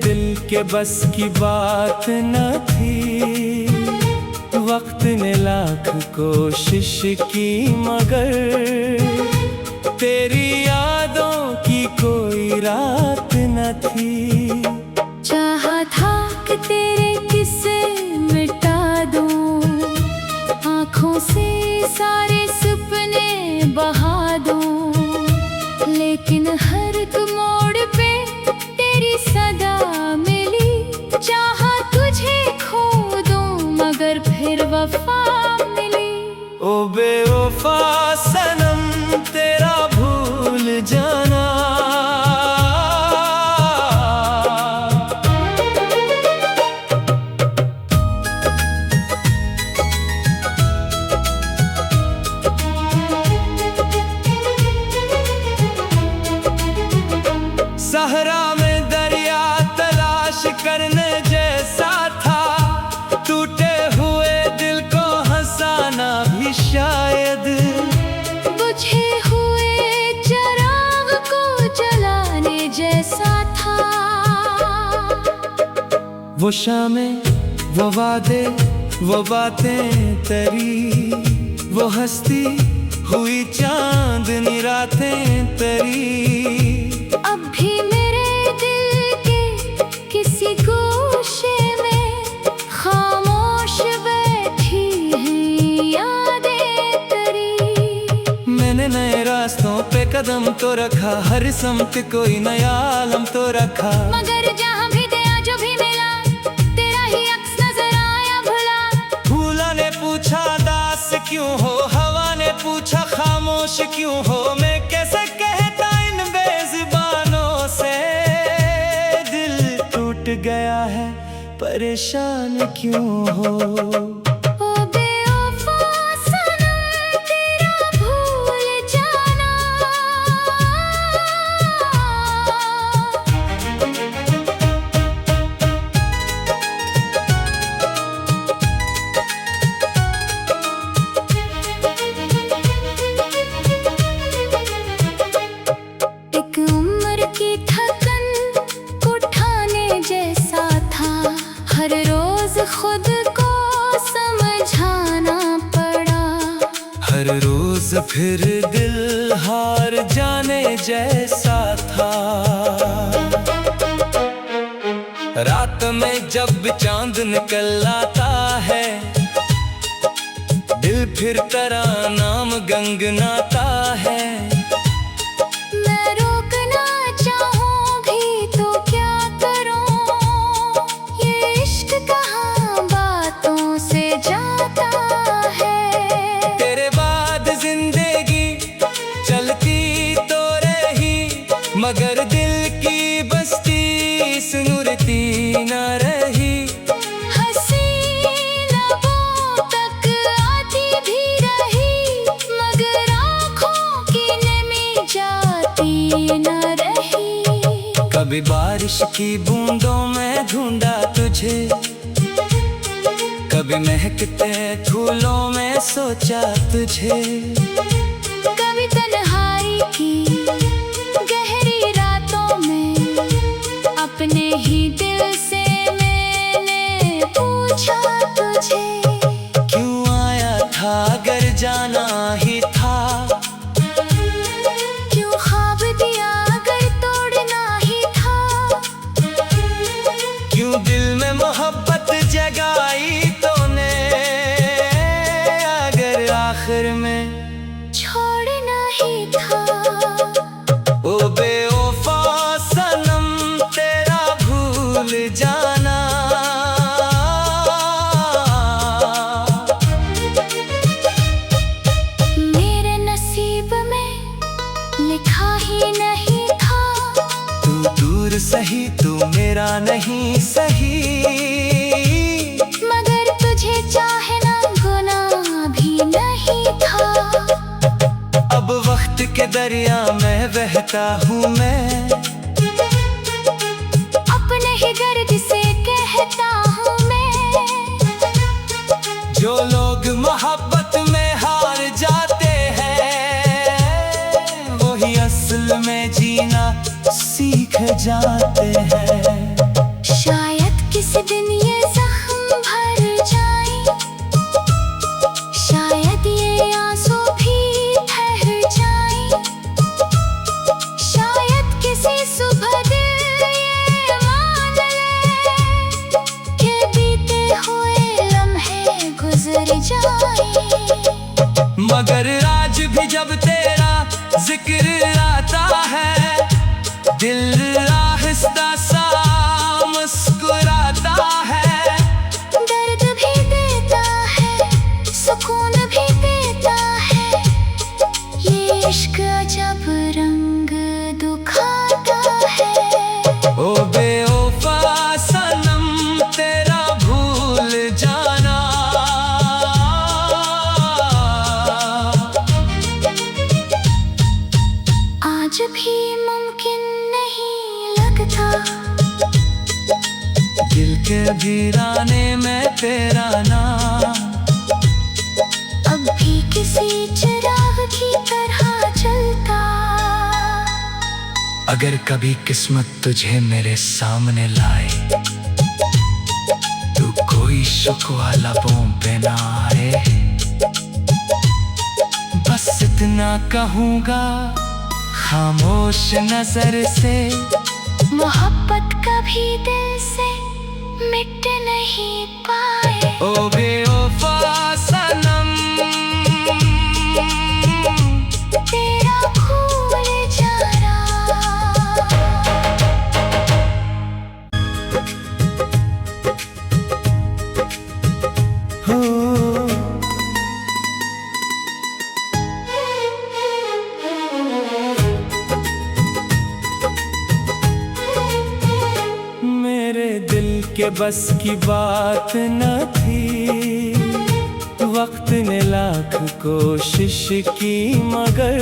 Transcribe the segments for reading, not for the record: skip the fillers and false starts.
दिल के बस की बात न थी। वक्त ने लाख कोशिश की मगर तेरी यादों की कोई रात न थी। चाहा था कि तेरे किस्से मिटा दूं, आँखों से सारे सपने बहा दूं, लेकिन हर एक मोड़ पे तेरी सदा मिली। चाहा तुझे खो दूं मगर फिर वफा मिली। ओ बेवफा सनम तेरा भूल जाना, सहरा में दरिया तलाश करने जैसा था। टूटे हुए दिल को हंसाना भी शायद बुझे हुए चिराग को जलाने जैसा था। वो शामें, वो वादे, वो बातें तेरी, वो हंसती हुई चांदनी रातें तेरी। अब भी मेरे दिल के किसी गोशे में खामोश बैठी हैं यादें तेरी। मैंने नए रास्तों पे कदम तो रखा, हर समत कोई नया आलम तो रखा। मगर जहाँ भी गया जो भी मिला तेरा ही अक्स नजर आया भुला। फूला ने पूछा दास क्यों हो, हवा ने पूछा खामोश क्यों हो। मैं कैसे कहता इन बेज़ुबानों से, दिल टूट गया है परेशान क्यों हो। ओ बेवफा सनम तेरा भूल जाना। एक उम्र की थकन उठाने जैसा था, हर रोज खुद को समझाना पड़ा। हर रोज फिर दिल हार जाने जैसा था। रात में जब चांद निकल आता है, दिल फिर तेरा नाम गंगनाता है। मैं रोकना चाहूं भी तो क्या करूं, ये इश्क कहाँ बातों से जाता है। तेरे बाद जिंदगी चलती तो रही, मगर दिल की बस्ती सुनती न रही। हंसी लबों तक आती भी रही, मगर आँखों की नमी जाती न रही। कभी बारिश की बूंदों में ढूंढा तुझे, कभी महकते फूलों में सोचा तुझे। कभी तन्हाई की गहरी रातों में अपने ही दिल से मैंने पूछा तुझे। क्यों आया था अगर जाना ही था, क्यों ख्वाब दिया अगर तोड़ना ही था। क्यों दिल में मोहब्बत जगाई तूने अगर आखिर में छोड़ना ही था। ओ बेवफा सनम तेरा भूल जाना। मेरे नसीब में लिखा ही नहीं था, तू दूर सही तू मेरा नहीं सही। मगर तुझे चाहना गुनाह भी नहीं था। अब वक्त के दरिया में बहता हूँ मैं, अपने ही गर्द से कहता हूँ मैं। जो लोग मोहब्बत में हार जाते हैं, वही असल में जीना सीख जाते हैं। जिक्र आता है, दिल आहिस्ता सा मुस्कुराता है। दर्द भी देता है, सुकून भी देता है, ये इश्क अजब रंग दिखाता है। ओ बेवफा सनम तेरा भूल जाना, आज भी मुमकिन नहीं लगता, दिल के वीराने में तेरा नाम अब भी किसी चिराग की तरह जलता। अगर कभी किस्मत तुझे मेरे सामने लाए, तू कोई शुक्वा लबों पे ना आए, बस इतना कहूँगा खामोश नजर से, मोहब्बत कभी दिल से मिट नहीं पाए। ओ बेवफा सनम तेरा भूल जाना। हो मेरे दिल के बस की बात न थी, वक्त ने लाख कोशिश की मगर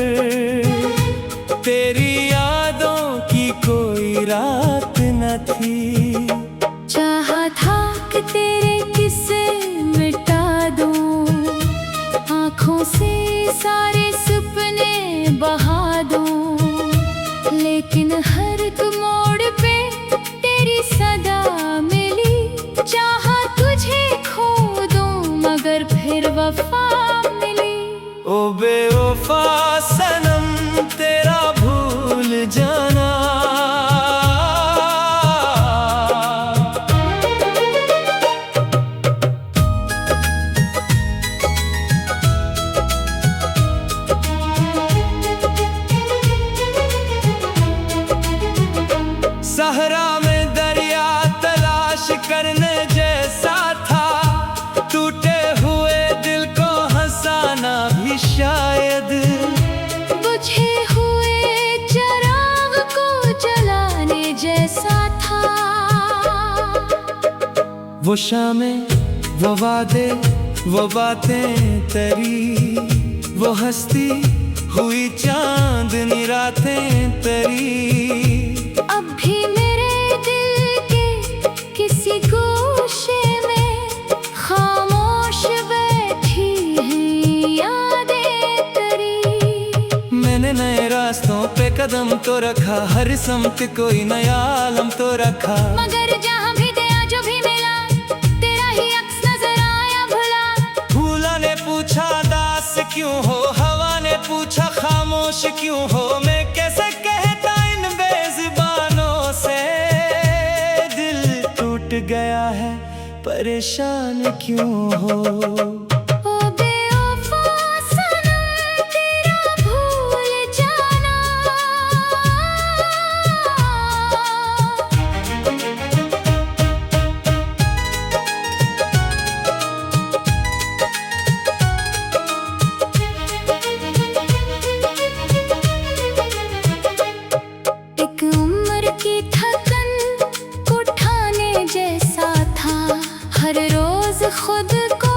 तेरी यादों की कोई रात न थी। चाहा था कि तेरे किस्से मिटा दूं, आँखों से सारे सपने बहा दूं, लेकिन हर एक मोड़ पे तेरी सदा मिली। चाहा तुझे खो दूं मगर फिर वफा मिली। ओ बेवफा सनम तेरा भूल जाना, सहरा में दरिया तलाश करने जैसा था, टूटे हुए दिल को हंसाना भी शायद, बुझे हुए चिराग को जलाने जैसा था। वो शामें, वो वादे, वो बातें तेरी, वो हंसती हुई चांदनी रातें तेरी, अब भी मेरे दिल के किसी गोशे में खामोश बैठी हैं यादें तेरी। मैंने नए रास्तों पे कदम तो रखा, हर समत कोई नया आलम तो रखा, मगर जहाँ भी गया जो भी मिला तेरा ही अक्स नजर आया भुला। फूलों ने पूछा दास क्यों हो, हवा ने पूछा खामोश क्यों हो, मैं कैसे कहता इन बेज़ुबानों से, दिल टूट गया है परेशान क्यों हो। ओ बेवफा सनम तेरा भूल जाना। एक उम्र की थकन को उठाने जैसा था, हर रोज खुद को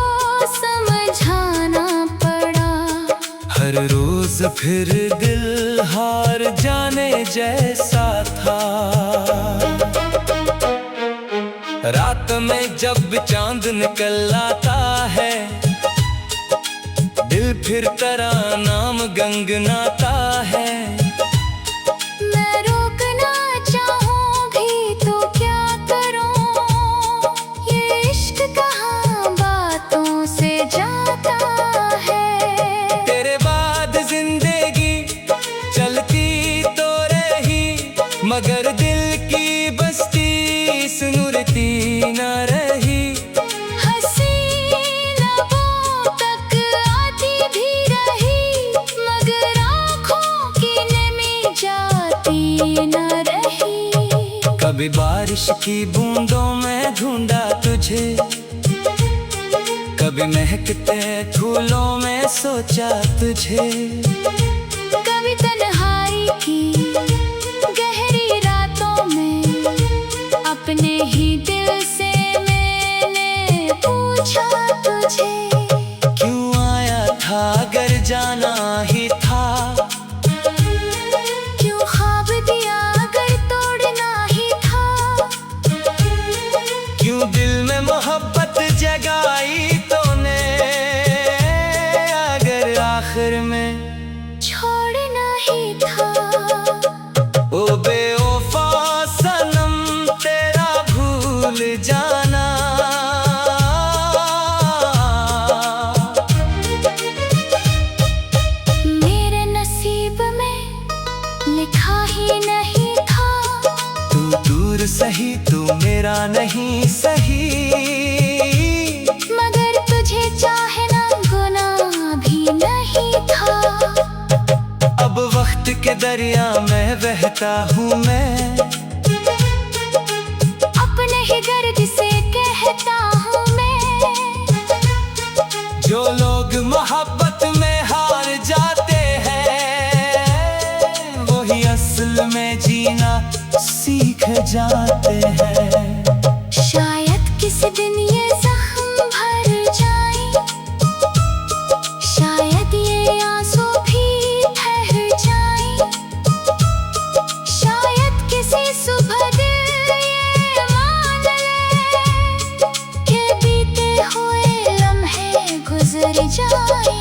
समझाना पड़ा। हर रोज फिर दिल हार जाने जैसा था, रात में जब चांद निकल आता है, दिल फिर तेरा नाम गंगनाता है। मैं रोकना चाहूँ भी तो क्या करूँ, ये इश्क कहाँ बातों से जाता है। तेरे बाद जिंदगी चलती तो रही, मगर दिल की बस्ती सुनती न रही। हसीन लबों तक आती भी रही, मगर आँखों की बारिश की बूंदों में ढूंढा तुझे, कभी महकते फूलों में सोचा तुझे। कभी तन्हाई की गहरी रातों में अपने ही दिल से मैंने पूछा तुझे। क्यों आया था अगर जाना ही था, क्यों ख्वाब दिया अगर तोड़ना ही था। क्यों दिल में मोहब्बत जगाई तूने अगर आखिर में छोड़ना ही था। ओ बेवफा सनम तेरा भूल जाना, मेरे नसीब में लिखा ही नहीं था। तू दूर सही तू मेरा नहीं सही, मगर तुझे चाहना गुनाह भी नहीं था। अब वक्त के दरिया में बहता हूँ मैं, अपने ही गर्द से कहता हूँ मैं। जो लोग मोहब्बत में हार जाते हैं वही असल में जीना सीख जाते हैं। शायद किसी दिन ये जख्म भर जाए, शायद ये आंसू भी ठहर जाए। शायद किसी सुबह दिल ये मान ले कि बीते हुए लम्हे गुजर जाए।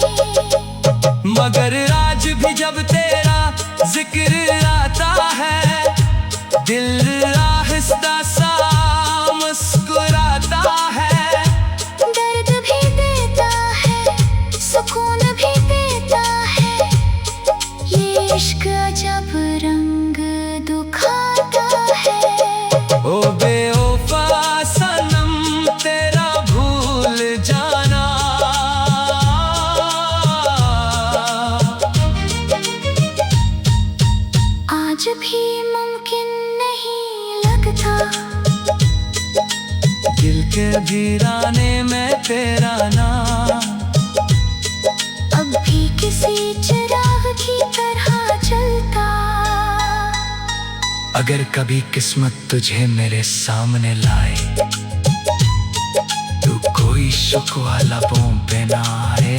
मगर आज भी जब तेरा जिक्र आता है दिल आहिस्ता सा मुस्कुराता है। दर्द भी देता है सुकून भी देता है, ये इश्क अजब रंग दिखाता है। ओ बेवफा सनम तेरा भूल जाना, आज भी मुमकिन नहीं लगता दिल के वीराने में तेरा नाम। अब भी किसी चिराग की तरह जलता। अगर कभी किस्मत तुझे मेरे सामने लाए, तू कोई शुक्वा लबों पे ना आए।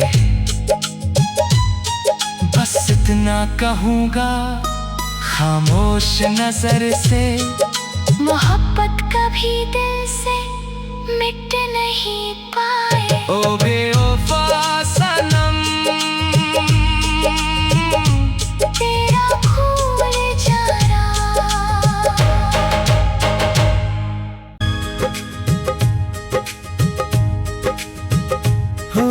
बस इतना कहूँगा खामोश नजर से, मोहब्बत कभी दिल से मिट नहीं पाए। ओ बेवफा सनम तेरा भूल जाना। हो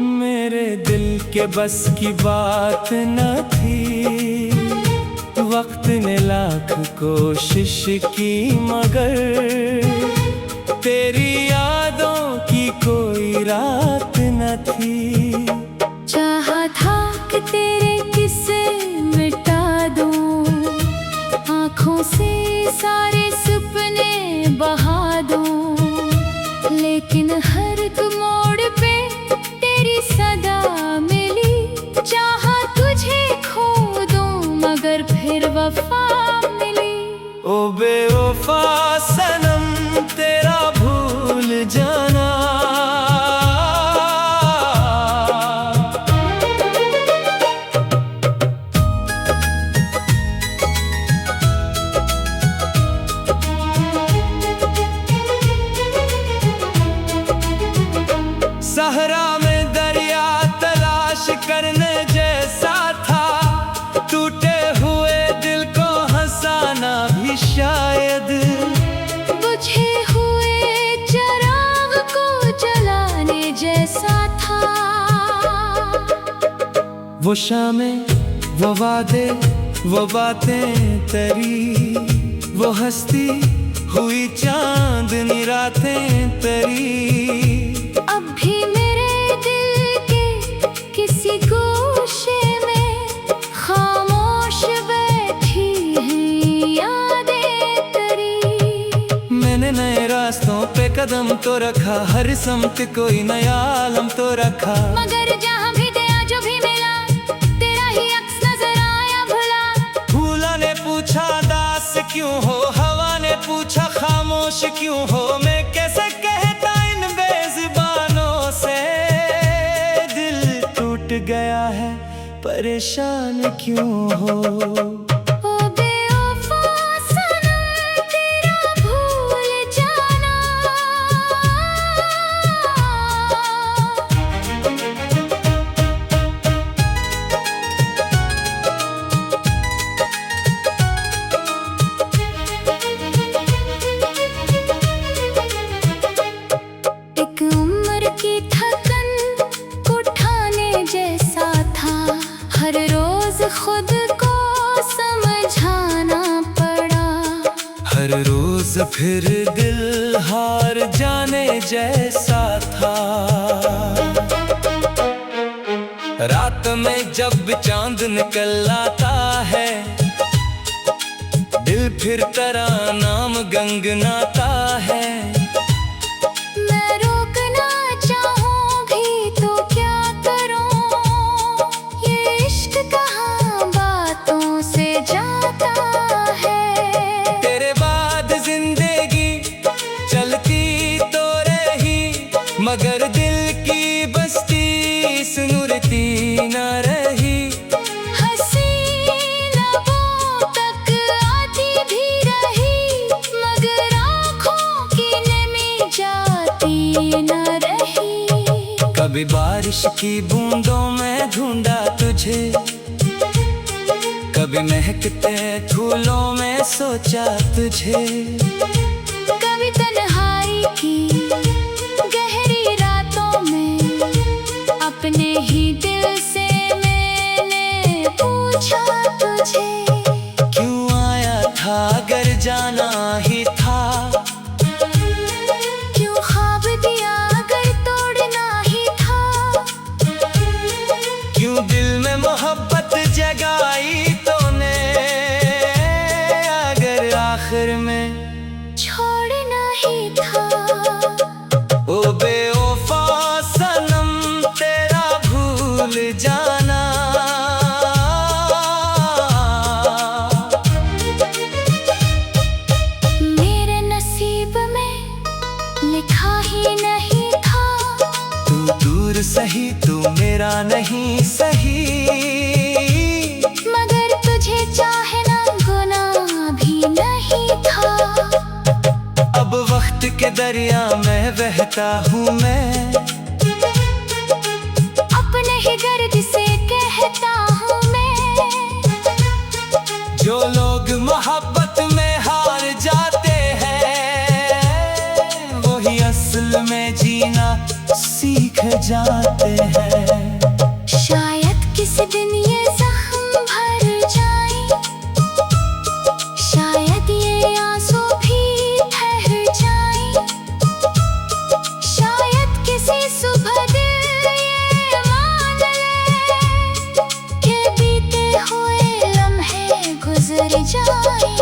मेरे दिल के बस की बात न थी, वक्त ने लाख कोशिश की मगर तेरी यादों की कोई रात न थी। चाहा था कि तेरे किस्से मिटा दूं, आँखों से सारे सपने बहा दूं, लेकिन हर एक मोड़ पे तेरी सदा मिली। चाहा तुझे खो दूं मगर फिर वफा मिली। ओ बेवफा सनम तेरा भूल जाना, सहरा में दरिया तलाश करने जैसा था, टूटे हुए दिल को हंसाना भी शायद, बुझे हुए चिराग को जलाने जैसा था। वो शामें वो वादे वो बातें तेरी, वो हंसती हुई चांदनी रातें तेरी। अब भी मेरे तो रखा, हर समत कोई नया आलम तो रखा। मगर जहाँ भी गया जो भी मिला तेरा ही अक्स नजर आया भुला। फूला ने पूछा दास क्यों हो, हवा ने पूछा खामोश क्यों हो, मैं कैसे कहता इन बेज़ुबानों से। दिल टूट गया है परेशान क्यों हो। ओ बेवफा सनम तेरा भूल जाना। एक उम्र की थकन उठाने जैसा था, हर रोज खुद को समझाना पड़ा। हर रोज फिर दिल हार जाने जैसा था। रात में जब चांद निकल आता है, दिल फिर तेरा नाम गंगनाता है। मैं रोकना चाहूं भी तो क्या करूं, ये इश्क कहाँ बातों से जाता है। तेरे बाद जिंदगी चलती तो रही, मगर दिल की बस्ती सुनती न रही। हंसी लबों तक आती भी रही, मगर आँखों की नमी जाती न रही। कभी बारिश की बूंदों में ढूंढा तुझे, कभी महकते फूलों में सोचा तुझे। कभी तन्हाई की गहरी रातों में अपने ही दिल से मैंने पूछा तुझे। क्यों आया था अगर जाना ही था, क्यों ख्वाब दिया अगर तोड़ना ही था। क्यों दिल में मोहब्बत जगाई तूने, अगर आखिर में छोड़ना ही था। ओ बेवफा सनम तेरा भूल जाना। मेरे नसीब में लिखा ही नहीं था, तू दूर सही तू मेरा नहीं सही। मगर तुझे चाहना गुनाह भी नहीं था। अब वक्त के दरिया में बहता हूँ मैं, अपने ही गर्द से कहता हूँ मैं। जो लोग मोहब्बत में हार जाते हैं, वही असल में जीना सीख जाते हैं। शायद किसी दिन ये जख्म भर जाए, शायद ये आंसू भी ठहर जाए। शायद किसी सुबह दिल ये मान ले कि बीते हुए लम्हे गुजर जाए।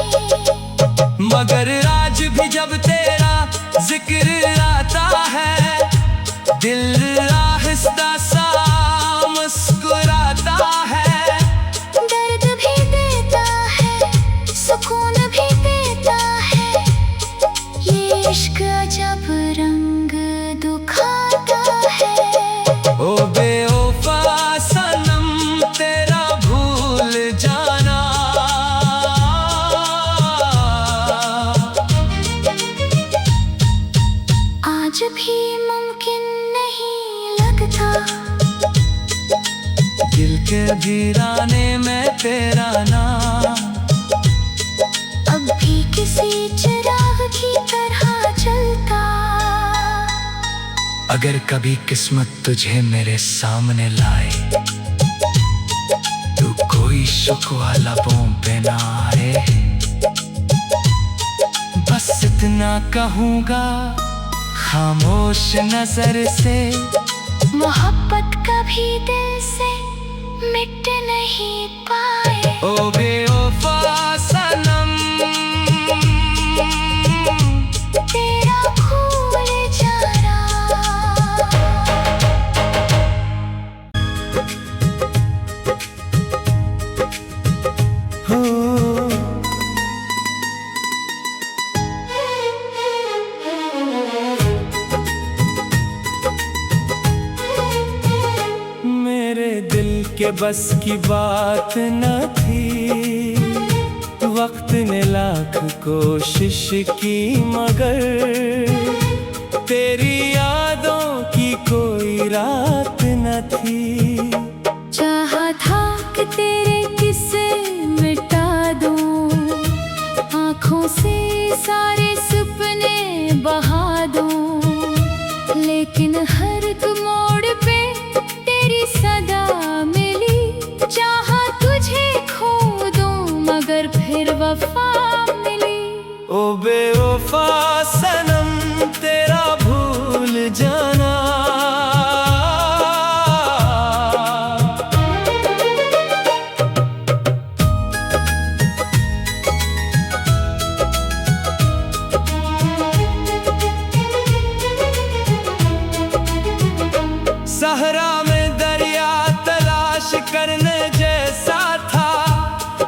मगर आज भी जब तेरा जिक्र आता है, दिल आहिस्ता सा मुस्कुराता है। दर्द भी देता है, सुकून भी देता है, ये इश्क अजब रंग दिखाता है। ओ बेवफा सनम तेरा भूल जाना। आज भी मुमकिन नहीं लगता, दिल के वीराने में तेरा नाम अब भी किसी चिराग की तरह जलता। अगर कभी किस्मत तुझे मेरे सामने लाए, तू कोई शुक्वा लबों पे ना आए। बस इतना कहूँगा खामोश नजर से, मोहब्बत कभी दिल से मिट नहीं पाए। ओ बेवफा सनम तेरा भूल जाना। दिल के बस की बात न थी। वक्त ने लाख कोशिश की मगर तेरी यादों की कोई रात न थी। चाहा था कि तेरे किस्से मिटा दूं, आँखों से सारे सपने बहा दूं, लेकिन हर एक मोड़ पे तेरी सदा मिली। चाहा तुझे खो दूं मगर फिर वफा मिली। ओ बेवफा सनम तेरा भूल जाना, सहरा में दरिया तलाश करने जैसा था।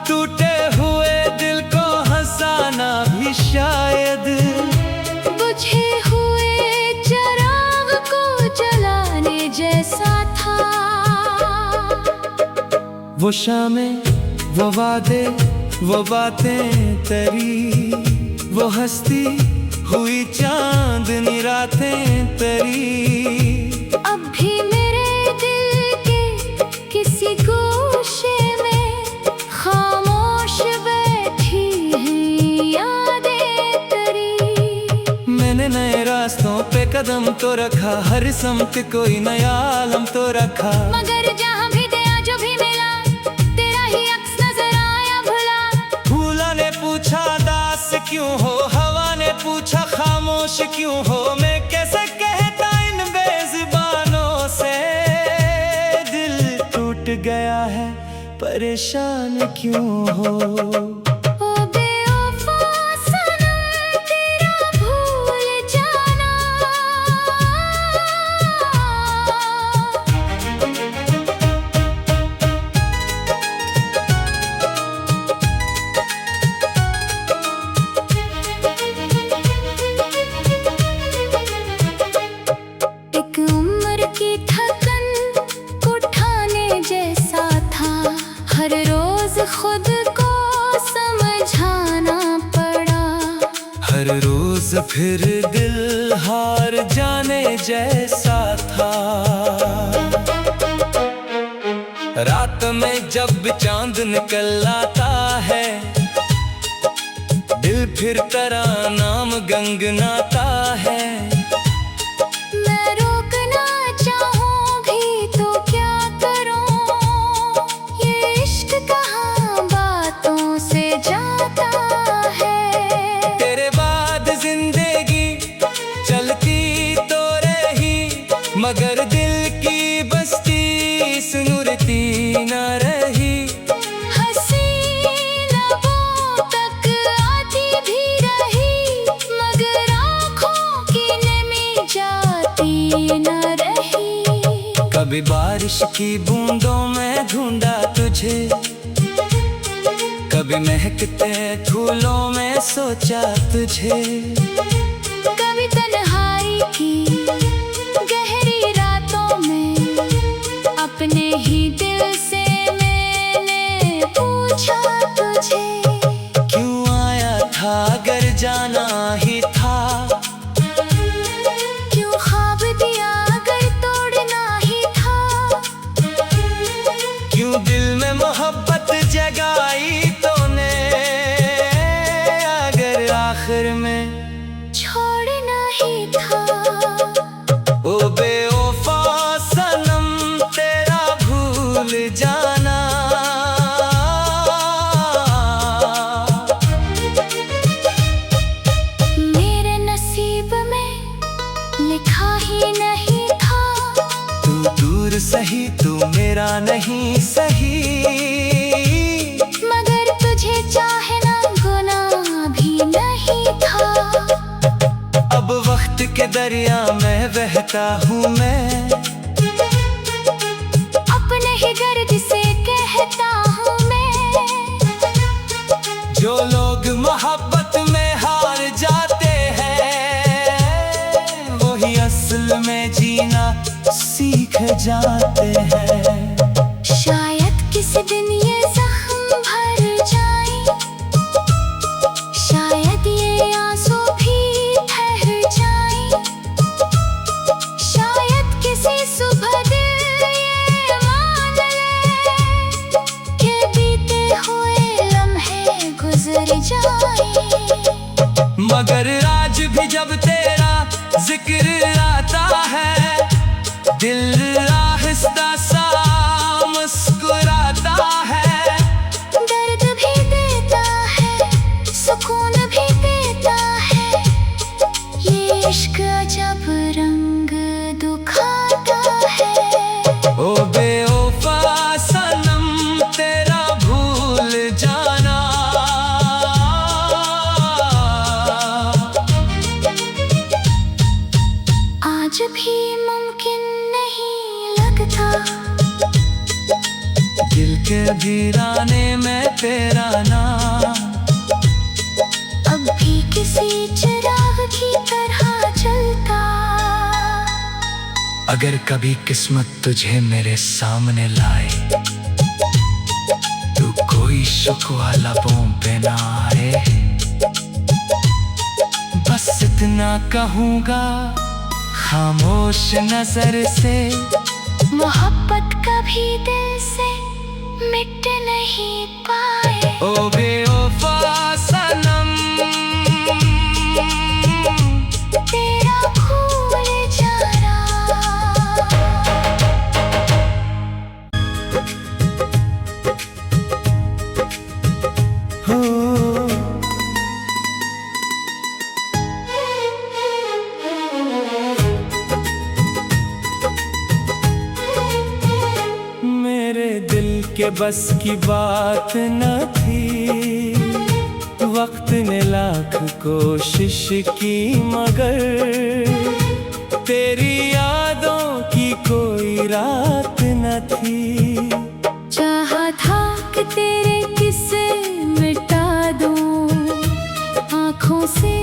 टूटे हुए दिल को हंसाना भी शायद बुझे हुए चिराग को जलाने जैसा था। वो शामें, वो वादे, वो बातें तेरी, वो हंसती हुई चांदनी रातें तेरी। अब भी मेरे दिल के किसी गोशे में खामोश बैठी हैं यादें तेरी। मैंने नए रास्तों पे कदम तो रखा, हर समत कोई नया आलम तो रखा। मगर जहाँ भी गया जो भी मिला तेरा ही अक्स नजर आया भुला। फूला ने पूछा दास क्यों हो, हवा ने पूछा खामोश क्यों हो। मैं कैसे कहता इन बेज़ुबानों से, दिल टूट गया है परेशान क्यों हो। ओ बेवफा सनम तेरा भूल जाना। एक उम्र की थकन उठाने जैसा था। हर रोज खुद को समझाना पड़ा। हर रोज फिर दिल हार जाने जैसा था। रात में जब चांद निकल आता है, दिल फिर तेरा नाम गंगनाता है। मैं रोकना चाहूं भी तो क्या करूं, ये इश्क कहाँ बातों से जाता है। तेरे बाद जिंदगी चलती तो रही, मगर दिल की बस्ती सुनूरती न रही। हंसी लबों तक आती भी रही, मगर आँखों की नमी जाती न रही। कभी बारिश की बूंदों में ढूंढा तुझे, कभी महकते फूलों में सोचा तुझे। कभी तन्हाई की गहरी रातों में अपने ही दिल से मैंने पूछा तुझे। क्यों आया था अगर जाना ही था, क्यों ख्वाब दिया अगर तोड़ना ही था। क्यों दिल में मोहब्बत जगाई तूने अगर आखिर में छोड़ना ही था। ओ बेवफा सनम तेरा भूल जाना। मेरे नसीब में लिखा ही नहीं था। तू दूर सही तू मेरा नहीं सही, मगर तुझे चाहना गुनाह भी नहीं था। अब वक्त के दरिया में बहता हूँ मैं, अपने ही गर्ज से कहता हूँ मैं। जो लोग मोहब्बत में हार जाते हैं, वही असल में जीना सीख जाते हैं। जिक्र आता है, दिल आहिस्ता सा मुस्कुराता है। दर्द भी देता है, सुकून भी देता है, ये इश्क अजब रंग दिखाता है। ओ बेवफा सनम तेरा भूल जाना, आज भी मुमकिन नहीं लगता, दिल के वीराने में तेरा नाम अब भी किसी चिराग की तरह जलता। अगर कभी किस्मत तुझे मेरे सामने लाए, तू कोई शुक्वा लबों पे ना आए, बस इतना कहूँगा खामोश नजर से, मोहब्बत कभी दिल से मिट नहीं पाए। ओ बेवफा सनम तेरा भूल जाना। हो मेरे दिल के बस की बात न थी, वक्त ने लाख कोशिश की मगर तेरी यादों की कोई रात न थी। चाहा था कि तेरे किस्से मिटा दूं, आँखों से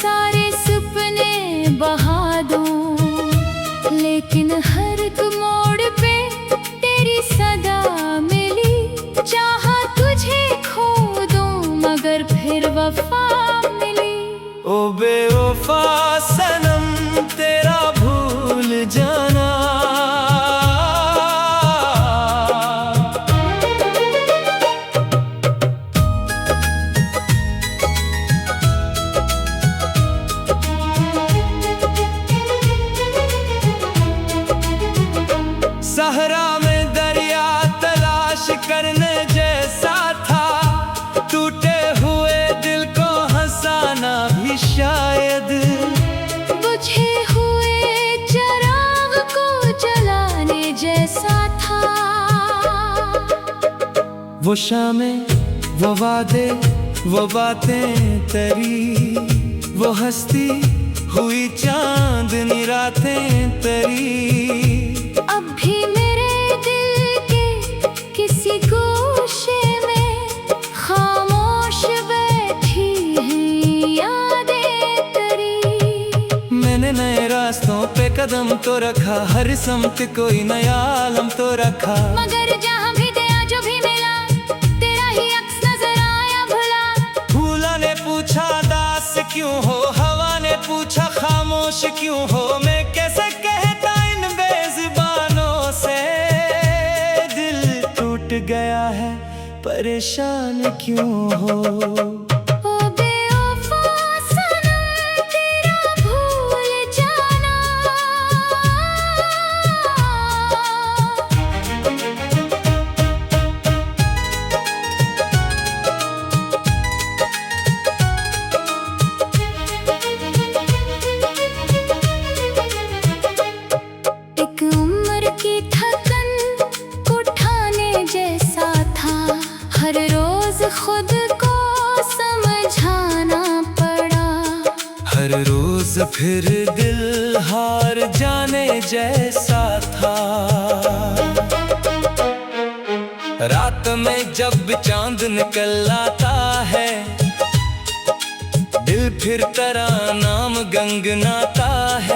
सारे सपने बहा दूं, लेकिन हर एक मोड़ पे तेरी सदा मिली। चाहा तुझे खो दूं मगर फिर वफा मिली। ओ बेवफा सनम तेरा भूल जाना, सहरा में दरिया तलाश करने जैसा था, टूटे हुए दिल को हंसाना भी शायद, बुझे हुए चिराग को जलाने जैसा था। वो शामें, वो वादे, वो बातें तेरी, वो हंसती हुई चांदनी रातें तेरी, अब भी मेरे दिल के किसी गोशे में खामोश बैठी हैं यादें तेरी। मैंने नए रास्तों पे कदम तो रखा, हर समत कोई नया आलम तो रखा, मगर जहाँ भी गया जो भी मिला तेरा ही अक्स नजर आया भुला। फूलों ने पूछा दास क्यों हो, हवा ने पूछा खामोश क्यों हो, मैं कैसे कहता इन बेज़ुबानों से, दिल टूट गया है परेशान क्यों हो। ओ बेवफा सनम तेरा भूल जाना। एक उम्र की थकन को उठाने जैसा था, हर रोज खुद को समझाना पड़ा। हर रोज फिर दिल हार जाने जैसा था, रात में जब चांद निकल आता है, दिल फिर तेरा नाम गंगनाता है।